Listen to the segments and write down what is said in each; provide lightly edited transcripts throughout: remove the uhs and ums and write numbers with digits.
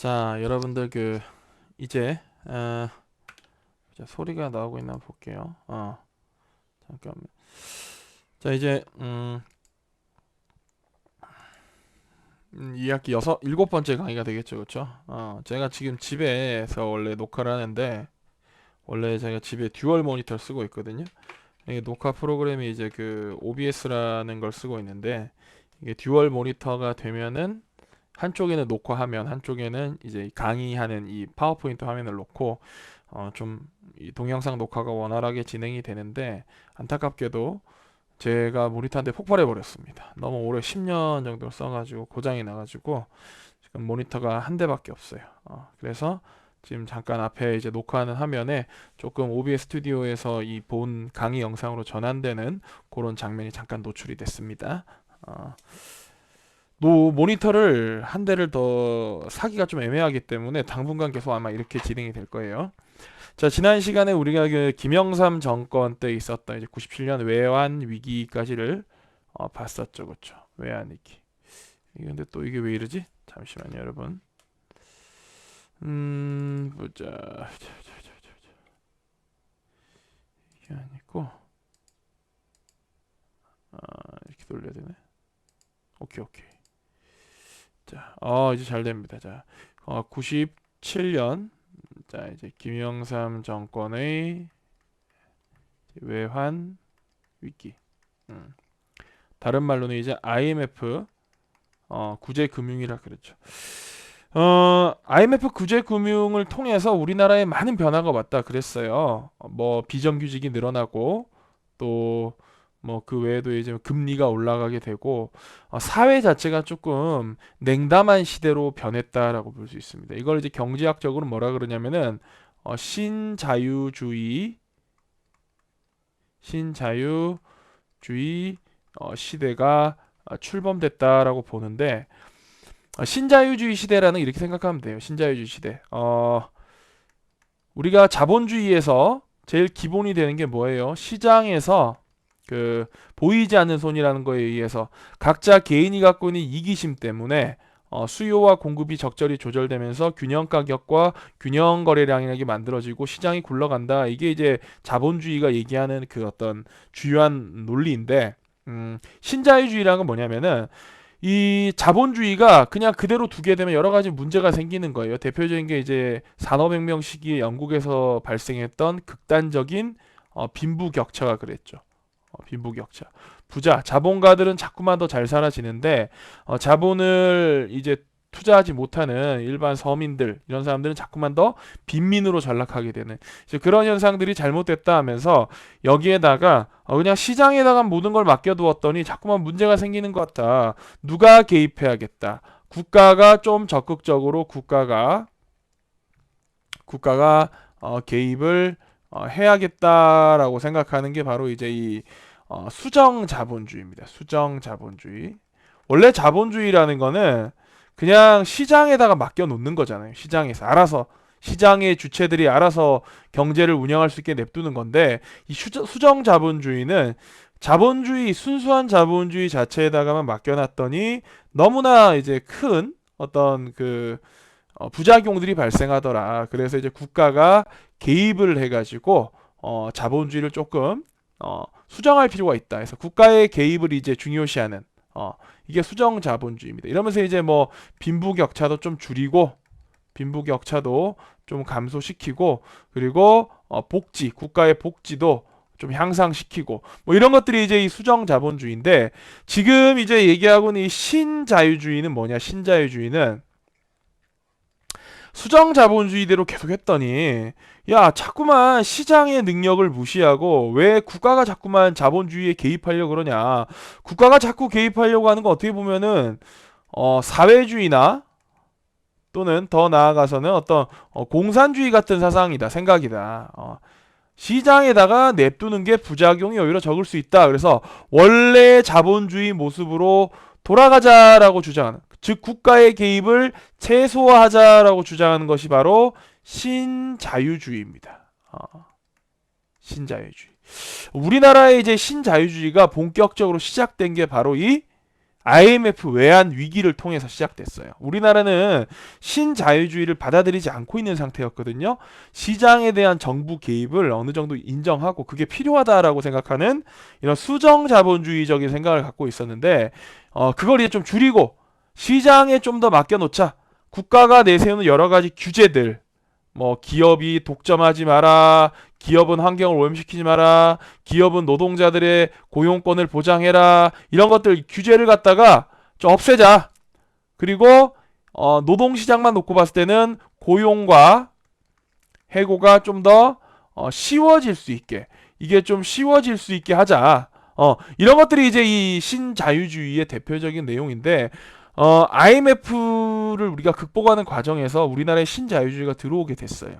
자, 여러분들 이제 자, 소리가 나오고 있나 볼게요. 잠깐만. 자, 이제 2학기 일곱 번째 강의가 되겠죠, 그렇죠? 제가 지금 집에서 원래 녹화를 하는데 원래 제가 집에 듀얼 모니터를 쓰고 있거든요. 이게 녹화 프로그램이 이제 OBS라는 걸 쓰고 있는데 이게 듀얼 모니터가 되면은 한쪽에는 녹화 화면, 한쪽에는 이제 강의하는 이 파워포인트 화면을 놓고 좀 이 동영상 녹화가 원활하게 진행이 되는데 안타깝게도 제가 모니터 한 대 폭발해 버렸습니다. 너무 오래 10년 정도 써가지고 고장이 나가지고 지금 모니터가 한 대밖에 없어요. 그래서 지금 잠깐 앞에 이제 녹화하는 화면에 조금 OBS 스튜디오에서 이 본 강의 영상으로 전환되는 그런 장면이 잠깐 노출이 됐습니다. 모니터를 한 대를 더 사기가 좀 애매하기 때문에 당분간 계속 아마 이렇게 진행이 될 거예요. 자, 지난 시간에 우리가 김영삼 정권 때 있었던 이제 97년 외환 위기까지를 봤었죠, 그렇죠? 외환 위기. 이게 근데 또 이게 왜 이러지? 잠시만요, 여러분. 보자. 이게 아니고, 이렇게 돌려야 되네. 오케이, 오케이. 자, 이제 잘 됩니다. 자, 97년. 자, 이제 김영삼 정권의 외환 위기. 다른 말로는 이제 IMF 구제 금융이라 그랬죠. IMF 구제 금융을 통해서 우리나라에 많은 변화가 왔다 그랬어요. 뭐 비정규직이 늘어나고 또 뭐 그 외에도 이제 금리가 올라가게 되고 사회 자체가 조금 냉담한 시대로 변했다라고 볼 수 있습니다. 이걸 이제 경제학적으로 뭐라 그러냐면은 신자유주의 시대가 출범됐다라고 보는데 신자유주의 시대라는 이렇게 생각하면 돼요. 신자유주의 시대. 우리가 자본주의에서 제일 기본이 되는 게 뭐예요? 시장에서 보이지 않는 손이라는 거에 의해서 각자 개인이 갖고 있는 이기심 때문에 수요와 공급이 적절히 조절되면서 균형 가격과 균형 거래량이 만들어지고 시장이 굴러간다. 이게 이제 자본주의가 얘기하는 그 어떤 주요한 논리인데, 신자유주의라는 건 뭐냐면은 이 자본주의가 그냥 그대로 두게 되면 여러 가지 문제가 생기는 거예요. 대표적인 게 이제 산업혁명 시기에 영국에서 발생했던 극단적인 빈부격차가 그랬죠. 빈부격차. 자본가들은 자꾸만 더 잘 살아지는데 자본을 이제 투자하지 못하는 일반 서민들 이런 사람들은 자꾸만 더 빈민으로 전락하게 되는 이제 그런 현상들이 잘못됐다 하면서 여기에다가 그냥 시장에다가 모든 걸 맡겨두었더니 자꾸만 문제가 생기는 것 같다. 누가 개입해야겠다. 국가가 좀 적극적으로 국가가 개입을 해야겠다라고 생각하는 게 바로 이제 이 수정 자본주의입니다. 수정 자본주의. 원래 자본주의라는 거는 그냥 시장에다가 맡겨 놓는 거잖아요. 시장에서 알아서 시장의 주체들이 알아서 경제를 운영할 수 있게 냅두는 건데 이 수정 자본주의는 순수한 자본주의 자체에다가만 맡겨놨더니 너무나 이제 큰 어떤 부작용들이 발생하더라. 그래서 이제 국가가 개입을 해가지고 자본주의를 조금 수정할 필요가 있다. 그래서 국가의 개입을 이제 중요시하는 이게 수정 자본주의입니다. 이러면서 이제 뭐 빈부격차도 좀 줄이고 빈부격차도 좀 감소시키고 그리고 국가의 복지도 좀 향상시키고 뭐 이런 것들이 이제 이 수정 자본주의인데 지금 이제 얘기하고 있는 이 신자유주의는 뭐냐? 신자유주의는 수정 자본주의대로 계속 했더니 야 자꾸만 시장의 능력을 무시하고 왜 국가가 자꾸만 자본주의에 개입하려고 그러냐. 국가가 자꾸 개입하려고 하는 건 어떻게 보면은 사회주의나 또는 더 나아가서는 어떤 공산주의 같은 사상이다, 생각이다. 시장에다가 냅두는 게 부작용이 오히려 적을 수 있다. 그래서 원래 자본주의 모습으로 돌아가자라고 주장하는, 즉 국가의 개입을 최소화하자라고 주장하는 것이 바로 신자유주의입니다. 신자유주의. 우리나라의 이제 신자유주의가 본격적으로 시작된 게 바로 이 IMF 외환 위기를 통해서 시작됐어요. 우리나라는 신자유주의를 받아들이지 않고 있는 상태였거든요. 시장에 대한 정부 개입을 어느 정도 인정하고 그게 필요하다라고 생각하는 이런 수정 자본주의적인 생각을 갖고 있었는데 그걸 이제 좀 줄이고 시장에 좀 더 맡겨놓자. 국가가 내세우는 여러 가지 규제들, 뭐 기업이 독점하지 마라, 기업은 환경을 오염시키지 마라, 기업은 노동자들의 고용권을 보장해라, 이런 것들 규제를 갖다가 좀 없애자. 그리고 노동시장만 놓고 봤을 때는 고용과 해고가 좀 더 쉬워질 수 있게, 이게 좀 쉬워질 수 있게 하자. 이런 것들이 이제 이 신자유주의의 대표적인 내용인데 IMF를 우리가 극복하는 과정에서 우리나라에 신자유주의가 들어오게 됐어요.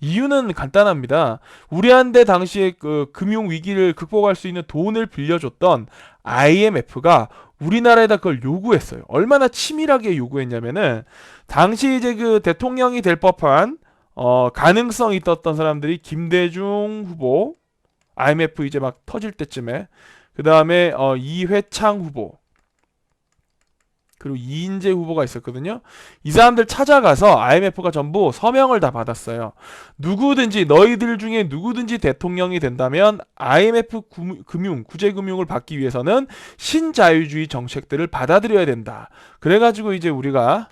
이유는 간단합니다. 우리한테 당시에 그 금융 위기를 극복할 수 있는 돈을 빌려줬던 IMF가 우리나라에다 그걸 요구했어요. 얼마나 치밀하게 요구했냐면은 당시 이제 그 대통령이 될 법한 가능성이 있었던 사람들이 김대중 후보, IMF 이제 막 터질 때쯤에, 그 다음에 이회창 후보, 그리고 이인재 후보가 있었거든요. 이 사람들 찾아가서 IMF가 전부 서명을 다 받았어요. 누구든지 너희들 중에 누구든지 대통령이 된다면 IMF 구제금융을 받기 위해서는 신자유주의 정책들을 받아들여야 된다. 그래가지고 이제 우리가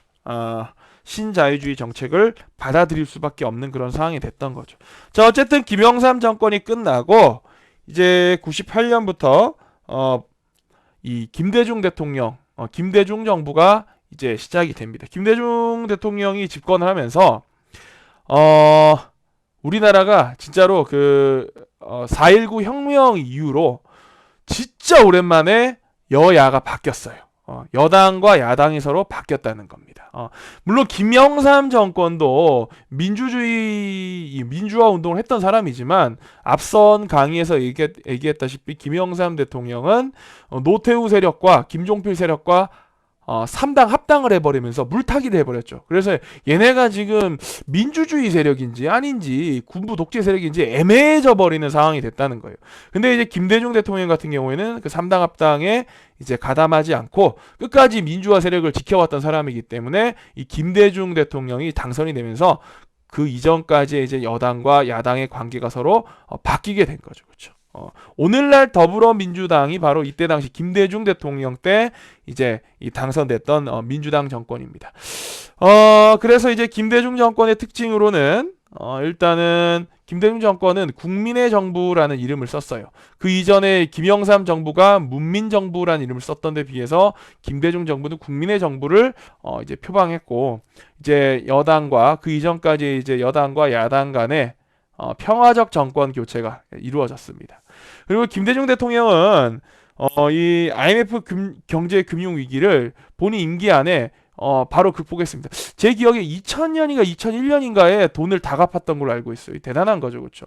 신자유주의 정책을 받아들일 수밖에 없는 그런 상황이 됐던 거죠. 자, 어쨌든 김영삼 정권이 끝나고 이제 98년부터 이 김대중 대통령, 김대중 정부가 이제 시작이 됩니다. 김대중 대통령이 집권을 하면서 우리나라가 진짜로 그 4.19 혁명 이후로 진짜 오랜만에 여야가 바뀌었어요. 여당과 야당이 서로 바뀌었다는 겁니다. 물론 김영삼 정권도 민주화 운동을 했던 사람이지만 앞선 강의에서 얘기했다시피 김영삼 대통령은 노태우 세력과 김종필 세력과 3당 합당을 해버리면서 물타기를 해버렸죠. 그래서 얘네가 지금 민주주의 세력인지 아닌지 군부 독재 세력인지 애매해져 버리는 상황이 됐다는 거예요. 근데 이제 김대중 대통령 같은 경우에는 그 3당 합당에 이제 가담하지 않고 끝까지 민주화 세력을 지켜왔던 사람이기 때문에 이 김대중 대통령이 당선이 되면서 그 이전까지 이제 여당과 야당의 관계가 서로 바뀌게 된 거죠. 그렇죠. 오늘날 더불어민주당이 바로 이때 당시 김대중 대통령 때 이제 이 당선됐던 민주당 정권입니다. 그래서 이제 김대중 정권의 특징으로는 일단은 김대중 정권은 국민의 정부라는 이름을 썼어요. 그 이전에 김영삼 정부가 문민정부라는 이름을 썼던 데 비해서 김대중 정부는 국민의 정부를 이제 표방했고, 이제 여당과 그 이전까지 이제 여당과 야당 간의 평화적 정권 교체가 이루어졌습니다. 그리고 김대중 대통령은 이 IMF 경제 금융 위기를 본인 임기 안에 바로 극복했습니다. 제 기억에 2000년인가 2001년인가에 돈을 다 갚았던 걸로 알고 있어요. 대단한 거죠, 그렇죠?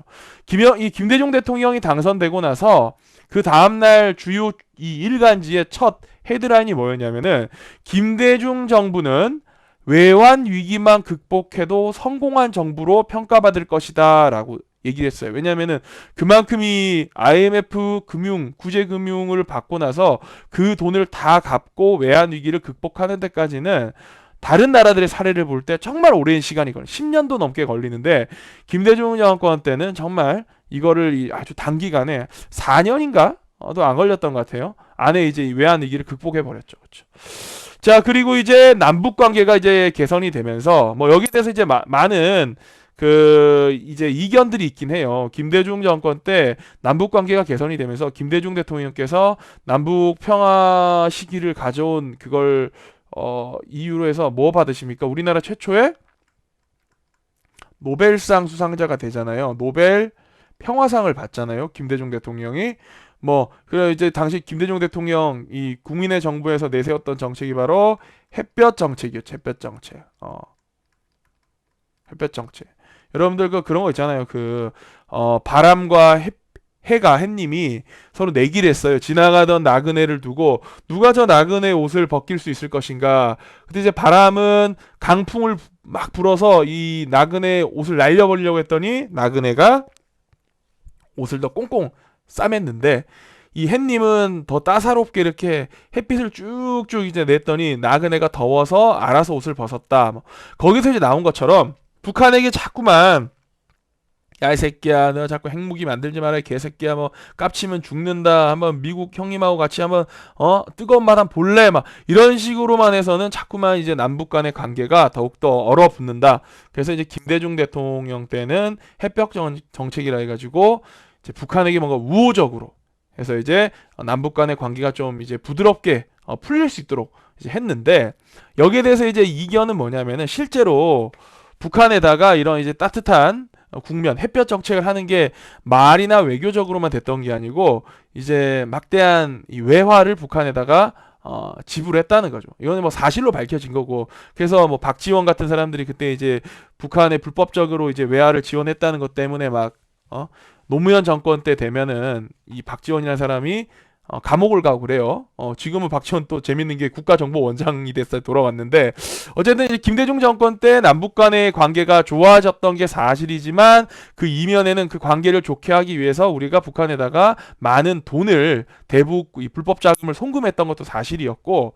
이 김대중 대통령이 당선되고 나서 그 다음날 주요 이 일간지의 첫 헤드라인이 뭐였냐면은 김대중 정부는 외환 위기만 극복해도 성공한 정부로 평가받을 것이다 라고 얘기를 했어요. 왜냐면은 그만큼 이 IMF 구제금융을 받고 나서 그 돈을 다 갚고 외환 위기를 극복하는 데까지는 다른 나라들의 사례를 볼 때 정말 오랜 시간이 걸려요. 10년도 넘게 걸리는데 김대중 정권 때는 정말 이거를 아주 단기간에 4년인가? 도 안 걸렸던 것 같아요. 안에 이제 외환 위기를 극복해 버렸죠. 그렇죠. 자, 그리고 이제 남북 관계가 이제 개선이 되면서 뭐 여기에 대해서 이제 많은 그 이제 이견들이 있긴 해요. 김대중 정권 때 남북 관계가 개선이 되면서 김대중 대통령께서 남북 평화 시기를 가져온 그걸 이유로 해서 뭐 받으십니까? 우리나라 최초의 노벨상 수상자가 되잖아요. 노벨 평화상을 받잖아요. 김대중 대통령이. 그래 이제 당시 김대중 대통령 이 국민의 정부에서 내세웠던 정책이 바로 햇볕 정책이었죠. 햇볕 정책. 햇볕 정책. 여러분들 그런 거 있잖아요. 바람과 햇님이 서로 내기를 했어요. 지나가던 나그네를 두고 누가 저 나그네 옷을 벗길 수 있을 것인가. 근데 이제 바람은 강풍을 막 불어서 이 나그네 옷을 날려버리려고 했더니 나그네가 옷을 더 꽁꽁 싸맸는데 이 햇님은 더 따사롭게 이렇게 햇빛을 쭉쭉 이제 냈더니 나그네가 더워서 알아서 옷을 벗었다. 뭐 거기서 이제 나온 것처럼 북한에게 자꾸만 야 이 새끼야 너 자꾸 핵무기 만들지 마라 이 개새끼야 뭐 깝치면 죽는다 한번 미국 형님하고 같이 한번 뜨거운 맛 한번 볼래 막 이런 식으로만 해서는 자꾸만 이제 남북 간의 관계가 더욱더 얼어붙는다. 그래서 이제 김대중 대통령 때는 해벽 정책이라 해가지고 이제 북한에게 뭔가 우호적으로 해서 이제 남북 간의 관계가 좀 이제 부드럽게 풀릴 수 있도록 이제 했는데 여기에 대해서 이제 이견은 뭐냐면은 실제로 북한에다가 이런 이제 따뜻한 국면, 햇볕 정책을 하는 게 말이나 외교적으로만 됐던 게 아니고 이제 막대한 이 외화를 북한에다가 지불했다는 거죠. 이거는 뭐 사실로 밝혀진 거고 그래서 뭐 박지원 같은 사람들이 그때 이제 북한에 불법적으로 이제 외화를 지원했다는 것 때문에 막 노무현 정권 때 되면은 이 박지원이라는 사람이 감옥을 가고 그래요. 지금은 박지원 또 재밌는 게 국가정보원장이 됐어 돌아왔는데 어쨌든 이제 김대중 정권 때 남북 간의 관계가 좋아졌던 게 사실이지만 그 이면에는 그 관계를 좋게 하기 위해서 우리가 북한에다가 많은 돈을 대북 이 불법 자금을 송금했던 것도 사실이었고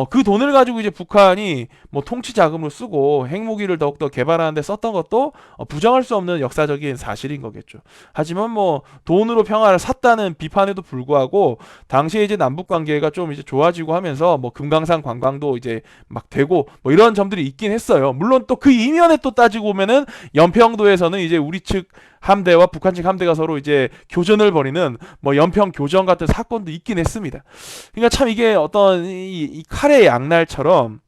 그 돈을 가지고 이제 북한이 뭐 통치 자금으로 쓰고 핵무기를 더욱더 개발하는데 썼던 것도 부정할 수 없는 역사적인 사실인 거겠죠. 하지만 뭐 돈으로 평화를 샀다는 비판에도 불구하고 당시에 이제 남북 관계가 좀 이제 좋아지고 하면서 뭐 금강산 관광도 이제 막 되고 뭐 이런 점들이 있긴 했어요. 물론 또 그 이면에 또 따지고 보면은 연평도에서는 이제 우리 측 함대와 북한 측 함대가 서로 이제 교전을 벌이는 뭐 연평 교전 같은 사건도 있긴 했습니다. 그러니까 참 이게 어떤 이 칼의 양날처럼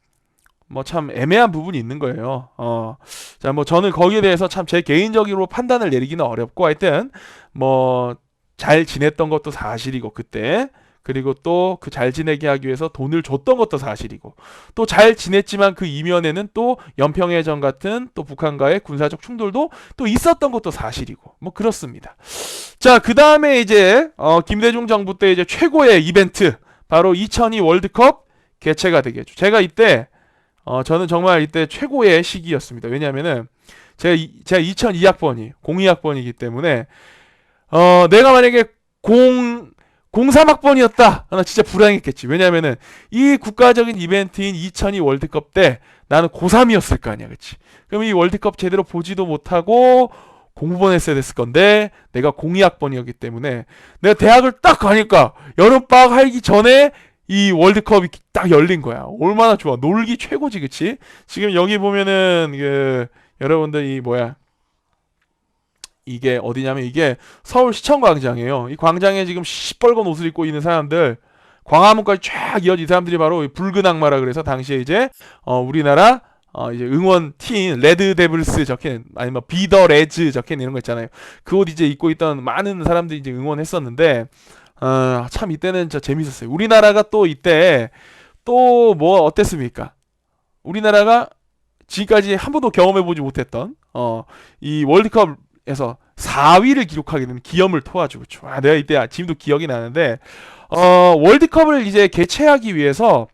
뭐 참 애매한 부분이 있는 거예요. 자, 뭐 저는 거기에 대해서 참 제 개인적으로 판단을 내리기는 어렵고 하여튼 뭐 잘 지냈던 것도 사실이고 그때 그리고 또 그 잘 지내게 하기 위해서 돈을 줬던 것도 사실이고 또 잘 지냈지만 그 이면에는 또 연평해전 같은 또 북한과의 군사적 충돌도 또 있었던 것도 사실이고 뭐 그렇습니다. 자, 그 다음에 이제 김대중 정부 때 이제 최고의 이벤트 바로 2002 월드컵 개최가 되겠죠. 제가 이때 저는 정말 이때 최고의 시기였습니다. 왜냐하면은 제가 2002학번이 02학번이기 때문에 내가 만약에 03학번이었다. 나 진짜 불행했겠지. 왜냐면은 이 국가적인 이벤트인 2002 월드컵 때 나는 고3이었을 거 아니야. 그치? 그럼 이 월드컵 제대로 보지도 못하고 공부만 했어야 됐을 건데 내가 02학번이었기 때문에 내가 대학을 딱 가니까 여름방학 하기 전에 이 월드컵이 딱 열린 거야. 얼마나 좋아. 놀기 최고지. 그치? 지금 여기 보면은 여러분들 이 뭐야 이게 어디냐면 이게 서울 시청광장이에요. 이 광장에 지금 시뻘건 옷을 입고 있는 사람들 광화문까지 쫙 이어진 이 사람들이 바로 붉은 악마라 그래서 당시에 이제 우리나라 이제 응원팀 레드 데블스 적힌 아니면 비더 레즈 적힌 이런 거 있잖아요. 그 옷 이제 입고 있던 많은 사람들이 이제 응원했었는데 참 이때는 진짜 재밌었어요. 우리나라가 또 이때 또 뭐 어땠습니까? 우리나라가 지금까지 한 번도 경험해보지 못했던 이 월드컵에서 4위를 기록하게 된 기염을 토하죠. 그쵸? 내가 이때 지금도 기억이 나는데 월드컵을 이제 개최하기 위해서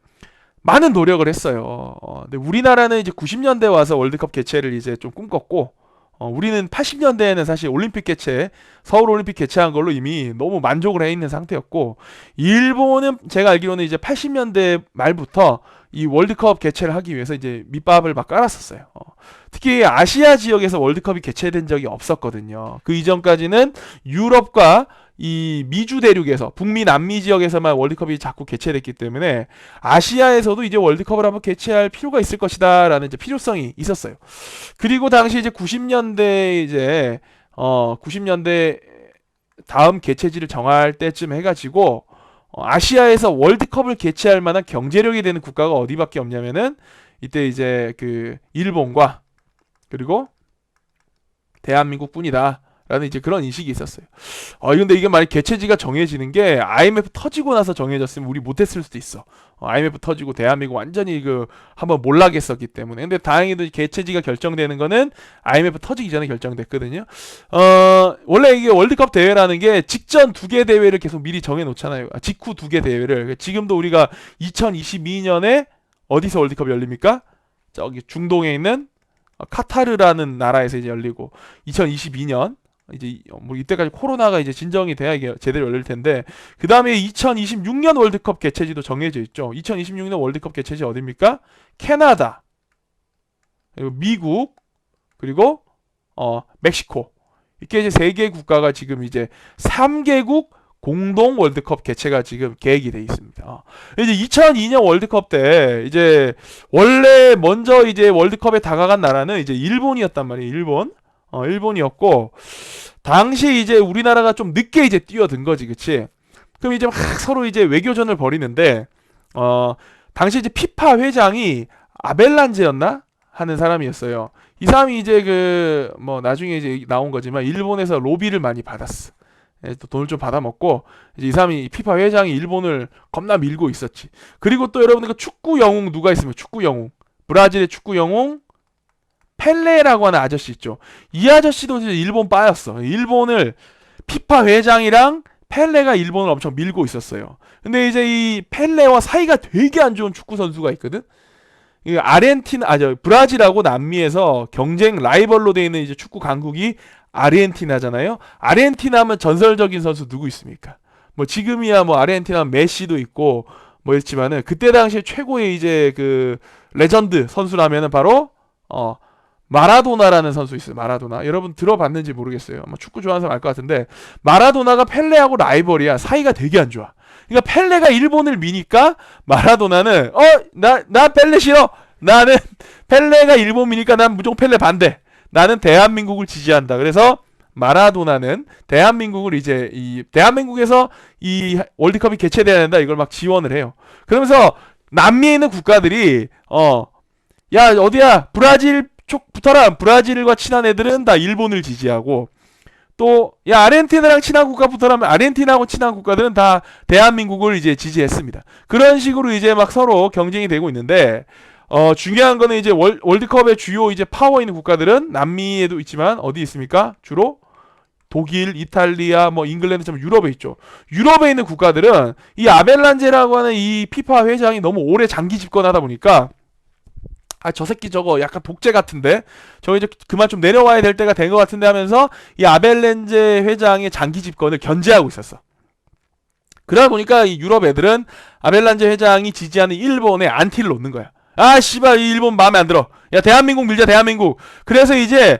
많은 노력을 했어요. 근데 우리나라는 이제 90년대 와서 월드컵 개최를 이제 좀 꿈꿨고 우리는 80년대에는 사실 올림픽 개최, 서울 올림픽 개최한 걸로 이미 너무 만족을 해 있는 상태였고, 일본은 제가 알기로는 이제 80년대 말부터 이 월드컵 개최를 하기 위해서 이제 밑밥을 막 깔았었어요. 특히 아시아 지역에서 월드컵이 개최된 적이 없었거든요. 그 이전까지는 유럽과 이 미주 대륙에서 북미 남미 지역에서만 월드컵이 자꾸 개최됐기 때문에 아시아에서도 이제 월드컵을 한번 개최할 필요가 있을 것이다라는 이제 필요성이 있었어요. 그리고 당시 이제 90년대 이제 90년대 다음 개최지를 정할 때쯤 해가지고 아시아에서 월드컵을 개최할 만한 경제력이 되는 국가가 어디밖에 없냐면은 이때 이제 그 일본과 그리고 대한민국뿐이다. 라는 이제 그런 인식이 있었어요. 근데 이게 만약 개최지가 정해지는 게 IMF 터지고 나서 정해졌으면 우리 못했을 수도 있어. IMF 터지고 대한민국 완전히 한번 몰락했었기 때문에. 근데 다행히도 개최지가 결정되는 거는 IMF 터지기 전에 결정됐거든요. 원래 이게 월드컵 대회라는 게 직전 2개 대회를 계속 미리 정해 놓잖아요. 직후 2개 대회를. 지금도 우리가 2022년에 어디서 월드컵 열립니까? 저기 중동에 있는 카타르라는 나라에서 이제 열리고 2022년 이제 뭐 이때까지 코로나가 이제 진정이 돼야 이게 제대로 열릴 텐데, 그 다음에 2026년 월드컵 개최지도 정해져 있죠. 2026년 월드컵 개최지 어디입니까? 캐나다, 그리고 미국, 그리고 멕시코. 이렇게 이제 3개 국가가 지금 이제 3개국 공동 월드컵 개최가 지금 계획이 돼 있습니다. 이제 2002년 월드컵 때 이제 원래 먼저 이제 월드컵에 다가간 나라는 이제 일본이었단 말이에요. 일본이었고, 당시 이제 우리나라가 좀 늦게 이제 뛰어든 거지, 그치? 그럼 이제 막 서로 이제 외교전을 벌이는데, 당시 이제 피파 회장이 아벨란제였나? 하는 사람이었어요. 이 사람이 이제 뭐 나중에 이제 나온 거지만 일본에서 로비를 많이 받았어. 또 돈을 좀 받아먹고, 이제 이 사람이 피파 회장이 일본을 겁나 밀고 있었지. 그리고 또 여러분들 그 축구 영웅 누가 있으면 축구 영웅, 브라질의 축구 영웅 펠레라고 하는 아저씨 있죠. 이 아저씨도 이제 일본 빠였어. 일본을 피파 회장이랑 펠레가 일본을 엄청 밀고 있었어요. 근데 이제 이 펠레와 사이가 되게 안 좋은 축구 선수가 있거든. 이 브라질하고 남미에서 경쟁 라이벌로 되어 있는 이제 축구 강국이 아르헨티나잖아요. 아르헨티나 하면 전설적인 선수 누구 있습니까? 뭐 지금이야 뭐 아르헨티나 메시도 있고 뭐 있지만은 그때 당시에 최고의 이제 그 레전드 선수라면은 바로 마라도나라는 선수 있어요. 마라도나. 여러분 들어봤는지 모르겠어요. 뭐 축구 좋아하는 사람 알 것 같은데, 마라도나가 펠레하고 라이벌이야. 사이가 되게 안 좋아. 그러니까 펠레가 일본을 미니까 마라도나는 나 펠레 싫어. 나는 펠레가 일본 미니까 난 무조건 펠레 반대. 나는 대한민국을 지지한다. 그래서 마라도나는 대한민국을 이제 대한민국에서 이 월드컵이 개최돼야 된다. 이걸 막 지원을 해요. 그러면서 남미에 있는 국가들이 야 어디야 브라질 쪽 붙어라. 브라질과 친한 애들은 다 일본을 지지하고, 또 야 아르헨티나랑 친한 국가 붙어라면 아르헨티나하고 친한 국가들은 다 대한민국을 이제 지지했습니다. 그런 식으로 이제 막 서로 경쟁이 되고 있는데, 중요한 거는 이제 월드컵의 주요 이제 파워 있는 국가들은 남미에도 있지만 어디 있습니까? 주로 독일, 이탈리아, 뭐 잉글랜드처럼 유럽에 있죠. 유럽에 있는 국가들은 이 아벨란제라고 하는 이 피파 회장이 너무 오래 장기 집권하다 보니까, 저 새끼 저거 약간 독재 같은데, 저거 이제 그만 좀 내려와야 될 때가 된 것 같은데 하면서 이 아벨란제 회장의 장기 집권을 견제하고 있었어. 그러다 보니까 이 유럽 애들은 아벨란제 회장이 지지하는 일본에 안티를 놓는 거야. 아 씨발 이 일본 마음에 안 들어. 야 대한민국 밀자 대한민국. 그래서 이제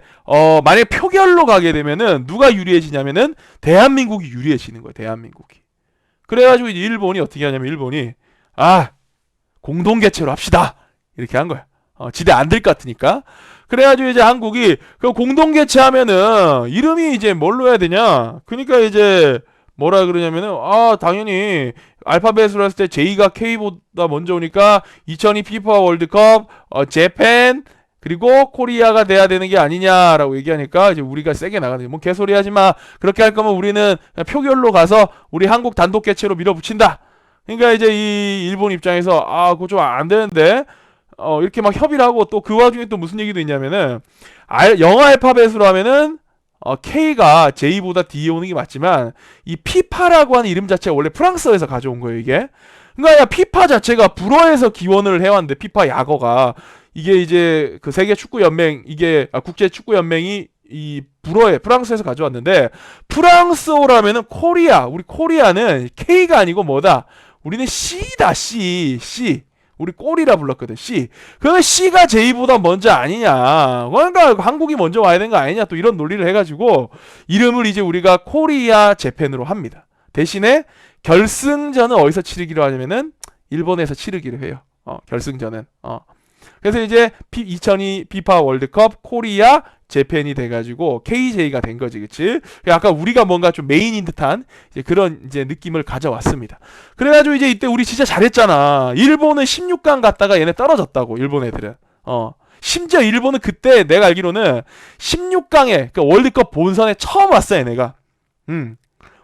만약에 표결로 가게 되면은 누가 유리해지냐면은 대한민국이 유리해지는 거야. 대한민국이. 그래가지고 이제 일본이 어떻게 하냐면, 일본이 공동 개최로 합시다 이렇게 한 거야. 지대 안 될 것 같으니까. 그래가지고 이제 한국이 그 공동 개최하면은 이름이 이제 뭘로 해야 되냐. 그러니까 이제 뭐라 그러냐면은 당연히 알파벳으로 했을 때 J가 K보다 먼저 오니까 2002 피파 월드컵 재팬 그리고 코리아가 돼야 되는 게 아니냐라고 얘기하니까 이제 우리가 세게 나가는, 뭐 개소리 하지 마. 그렇게 할 거면 우리는 표결로 가서 우리 한국 단독 개최로 밀어붙인다. 그러니까 이제 이 일본 입장에서 그거 좀 안 되는데 이렇게 막 협의를 하고, 또 그 와중에 또 무슨 얘기도 있냐면은 영어 알파벳으로 하면은 K가 J보다 D에 오는 게 맞지만 이 피파라고 하는 이름 자체가 원래 프랑스어에서 가져온 거예요 이게. 그러니까 피파 자체가 불어에서 기원을 해왔는데, 피파 약어가 이게 이제 그 세계 축구 연맹 이게 국제 축구 연맹이 이 불어에 프랑스에서 가져왔는데, 프랑스어라면은 코리아, 우리 코리아는 K가 아니고 뭐다? 우리는 C다. C. 우리 꼴이라 불렀거든. C. 그러면 C가 J보다 먼저 아니냐. 그러니까 한국이 먼저 와야 되는 거 아니냐. 또 이런 논리를 해가지고 이름을 이제 우리가 코리아 재팬으로 합니다. 대신에 결승전은 어디서 치르기로 하냐면은 일본에서 치르기로 해요. 결승전은. 그래서 이제 2002 피파 월드컵 코리아 재팬이 돼가지고 KJ가 된 거지, 그치? 아까 우리가 뭔가 좀 메인인 듯한 이제 그런 이제 느낌을 가져왔습니다. 그래가지고 이제 이때 우리 진짜 잘했잖아. 일본은 16강 갔다가 얘네 떨어졌다고, 일본 애들은. 심지어 일본은 그때 내가 알기로는 16강에, 그 월드컵 본선에 처음 왔어, 얘네가.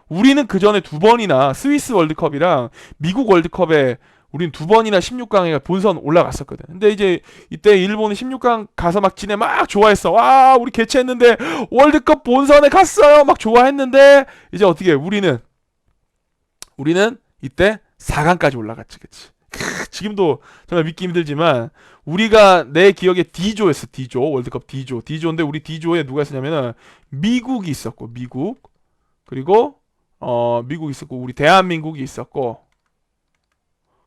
우리는 그 전에 2번이나 스위스 월드컵이랑 미국 월드컵에 우린 2번이나 16강에 본선 올라갔었거든. 근데 이제 이때 일본은 16강 가서 막 지네 막 좋아했어. 와 우리 개최했는데 월드컵 본선에 갔어요. 막 좋아했는데 이제 어떻게 해? 우리는 이때 4강까지 올라갔지, 그치? 지금도 정말 믿기 힘들지만 우리가 내 기억에 D조였어. D조. 월드컵 D조. D조인데 우리 D조에 누가 있었냐면은 미국이 있었고 미국. 그리고 미국이 있었고 우리 대한민국이 있었고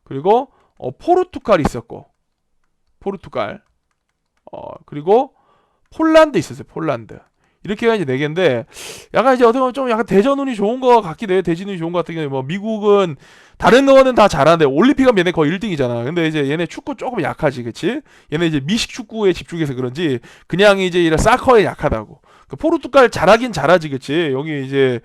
그리고 포르투갈이 있었고 포르투갈. 그리고 폴란드 있었어요. 폴란드. 이렇게가 이제 네 개인데 약간 이제 어떻게 보면 좀 약간 대전운이 좋은 거 같기도 해요. 대진운이 좋은 거 같은 경우에 뭐 미국은 다른 거는 다 잘하는데 올림픽은 얘네 거의 1등이잖아. 근데 이제 얘네 축구 조금 약하지, 그치? 얘네 이제 미식 축구에 집중해서 그런지 그냥 이제 이런 사커에 약하다고. 그 포르투갈 잘하긴 잘하지, 그치? 여기 이제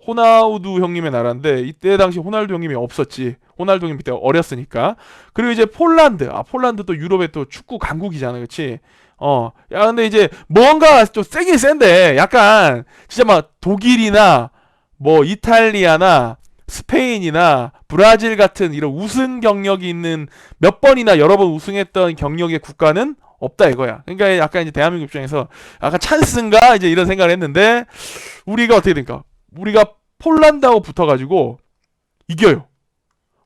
호나우두 형님의 나라인데 이때 당시 호날두 형님이 없었지. 호날두 형님 그때 어렸으니까. 그리고 이제 폴란드. 폴란드 또 유럽의 또 축구 강국이잖아, 그치? 야, 근데 이제 뭔가 좀 세긴 센데, 약간, 진짜 막 독일이나, 뭐, 이탈리아나, 스페인이나, 브라질 같은 이런 우승 경력이 있는 몇 번이나 여러 번 우승했던 경력의 국가는 없다 이거야. 그러니까 약간 이제 대한민국 입장에서 약간 찬스인가? 이제 이런 생각을 했는데, 우리가 어떻게 됩니까? 우리가 폴란드하고 붙어가지고, 이겨요.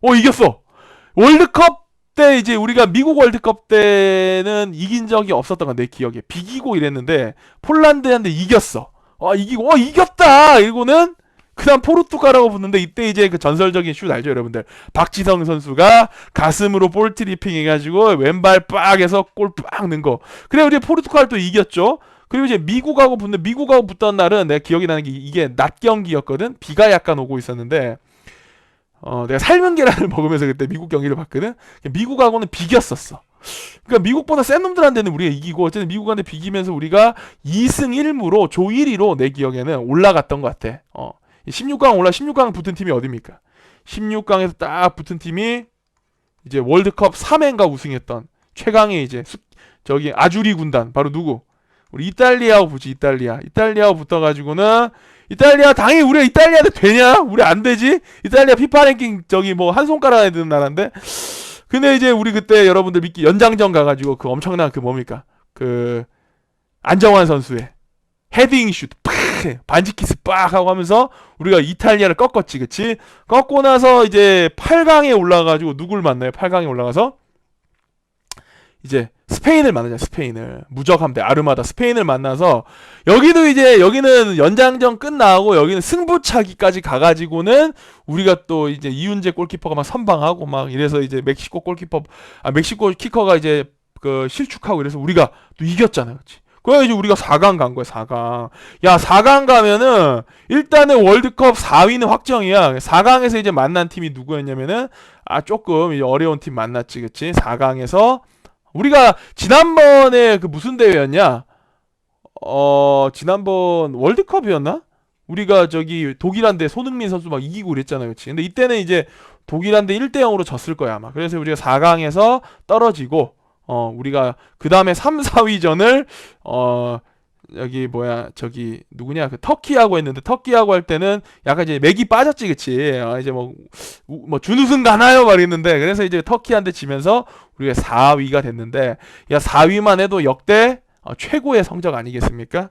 이겼어! 월드컵 때 이제 우리가 미국 월드컵 때는 이긴 적이 없었던 건 내 기억에 비기고 이랬는데 폴란드한테 이겼어. 이기고 이겼다. 이거는 그다음 포르투갈하고 붙는데 이때 이제 그 전설적인 슛 알죠, 여러분들? 박지성 선수가 가슴으로 볼 트리핑 해가지고 왼발 빡 해서 골 빡 넣은 거. 그래 우리 포르투갈 또 이겼죠. 그리고 이제 미국하고 붙던 날은 내가 기억이 나는 게 이게 낮 경기였거든. 비가 약간 오고 있었는데 내가 삶은 계란을 먹으면서 그때 미국 경기를 봤거든. 미국하고는 비겼었어. 그러니까 미국보다 센 놈들한테는 우리가 이기고 어쨌든 미국한테 비기면서 우리가 2승 1무로 조 1위로 내 기억에는 올라갔던 것 같아. 16강 붙은 팀이 어딥니까? 16강에서 딱 붙은 팀이 이제 월드컵 3회인가 우승했던 최강의 이제 저기 아주리 군단 바로 누구? 우리 이탈리아하고 붙지. 이탈리아하고 붙어가지고는 이탈리아 당연히 우리가 이탈리아한테 되냐? 우리 안 되지? 이탈리아 피파 랭킹 저기 뭐 한 손가락 안에 드는 나라인데. 근데 이제 우리 그때 여러분들 믿기 연장전 가가지고 그 엄청난 그 뭡니까? 그 안정환 선수의 헤딩 슛 팍 반지키스 빡 하고 하면서 우리가 이탈리아를 꺾었지, 그치? 꺾고 나서 이제 8강에 올라가가지고 누굴 만나요? 8강에 올라가서 이제 스페인을 만나자. 스페인을 무적함대 아르마다 스페인을 만나서 여기도 이제 여기는 연장전 끝나고 여기는 승부차기까지 가가지고는 우리가 또 이제 이훈재 골키퍼가 막 선방하고 막 이래서 이제 멕시코 키커가 이제 그 실축하고 이래서 우리가 또 이겼잖아요, 그렇지? 그래 이제 우리가 4강 간 거야. 4강. 야, 4강 가면은 일단은 월드컵 4위는 확정이야. 4강에서 이제 만난 팀이 누구였냐면은 조금 이제 어려운 팀 만났지, 그렇지? 4강에서 우리가 지난번에 그 무슨 대회였냐? 지난번 월드컵이었나? 우리가 저기 독일한테 손흥민 선수 막 이기고 그랬잖아요, 그렇지? 근데 이때는 이제 독일한테 1대 0으로 졌을 거야, 아마. 그래서 우리가 4강에서 떨어지고 우리가 그 다음에 3, 4위전을 여기 뭐야 저기 누구냐 그 터키하고 했는데 터키하고 할 때는 약간 이제 맥이 빠졌지, 그치? 이제 뭐 준우승 가나요? 말했는데 그래서 이제 터키한테 지면서 우리가 4위가 됐는데 야 4위만 해도 역대 최고의 성적 아니겠습니까?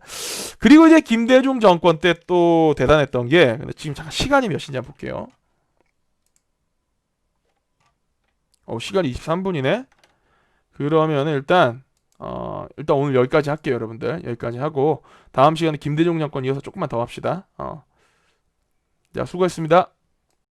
그리고 이제 김대중 정권 때 또 대단했던 게 근데 지금 잠깐 시간이 몇 시인지 한번 볼게요. 시간이 23분이네. 그러면 일단 오늘 여기까지 할게요, 여러분들. 여기까지 하고 다음 시간에 김대중 정권 이어서 조금만 더 합시다. 자, 수고했습니다.